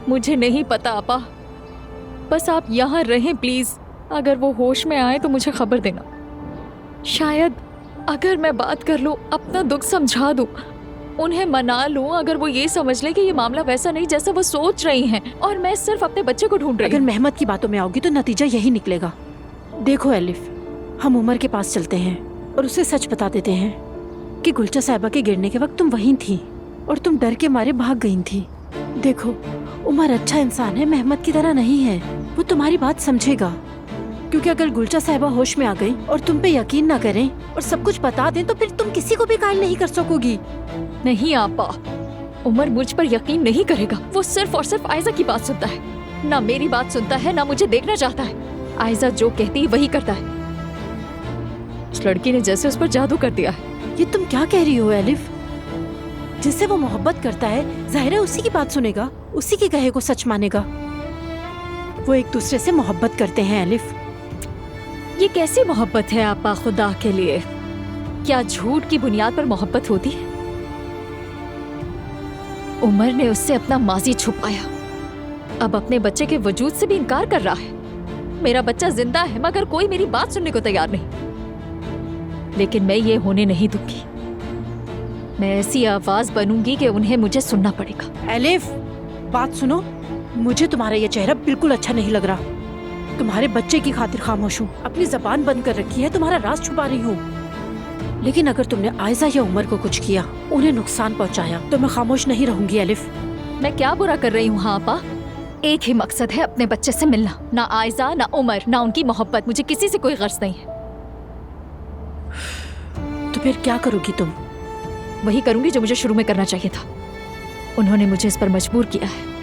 मुझे नहीं पता आपा, बस आप यहाँ रहें प्लीज। अगर वो होश में आए तो मुझे खबर देना। शायद अगर मैं बात कर लूं, अपना दुख समझा दूं, उन्हें मना लूं, अगर वो ये समझ ले कि ये मामला वैसा नहीं जैसा वो सोच रही हैं और मैं सिर्फ अपने बच्चे को ढूंढ रही हूं। अगर मेहमत की बातों में आओगी तो नतीजा यही निकलेगा। देखो एलिफ, हम उमर के पास चलते हैं और उसे सच बता देते हैं कि गुलचा साहिबा के गिरने के वक्त तुम वहीं थी और तुम डर के मारे भाग गई थी। देखो, उमर अच्छा इंसान है, मेहमत की तरह नहीं है। वो तुम्हारी बात समझेगा, क्योंकि अगर गुलचा साहिबा होश में आ गई और तुम पे यकीन ना करें और सब कुछ बता दें तो फिर तुम किसी को भी कायल नहीं कर सकोगी। नहीं आपा, उमर मुझ पर यकीन नहीं करेगा। वो सिर्फ और सिर्फ आयजा की बात सुनता है, ना मेरी बात सुनता है, ना मुझे देखना चाहता है। आयजा जो कहती है वही करता है। उस लड़की ने जैसे उस पर जादू कर दिया है। ये तुम क्या कह रही हो एलिफ? जिससे वो मोहब्बत करता है, जाहिर है उसी की बात सुनेगा, उसी के कहे को सच मानेगा। वो एक दूसरे से मोहब्बत करते हैं एलिफ। ये कैसी मोहब्बत है आपा, खुदा के लिए? क्या झूठ की बुनियाद पर मोहब्बत होती है? उमर ने उससे अपना माजी छुपाया, अब अपने बच्चे के वजूद से भी इनकार कर रहा है। मेरा बच्चा जिंदा है मगर कोई मेरी बात सुनने को तैयार नहीं। लेकिन मैं ये होने नहीं दूंगी। मैं ऐसी आवाज बनूंगी कि उन्हें मुझे सुनना पड़ेगा। एलिफ, बात सुनो, मुझे तुम्हारा ये चेहरा बिल्कुल अच्छा नहीं लग रहा। तुम्हारे बच्चे की खातिर खामोश हूँ, अपनी जबान बंद कर रखी है, तुम्हारा राज छुपा रही हूँ। लेकिन अगर तुमने आयजा या उमर को कुछ किया, उन्हें नुकसान पहुँचाया, तो मैं खामोश नहीं रहूंगी एलिफ। मैं क्या बुरा कर रही हूँ? हाँ आपा, एक ही मकसद है, अपने बच्चे से मिलना। ना आयजा, ना उमर, ना उनकी मोहब्बत। मुझे किसी से कोई गर्ज नहीं है। तो फिर क्या करोगी तुम? वही करूंगी जो मुझे शुरू में करना चाहिए था। उन्होंने मुझे इस पर मजबूर किया है।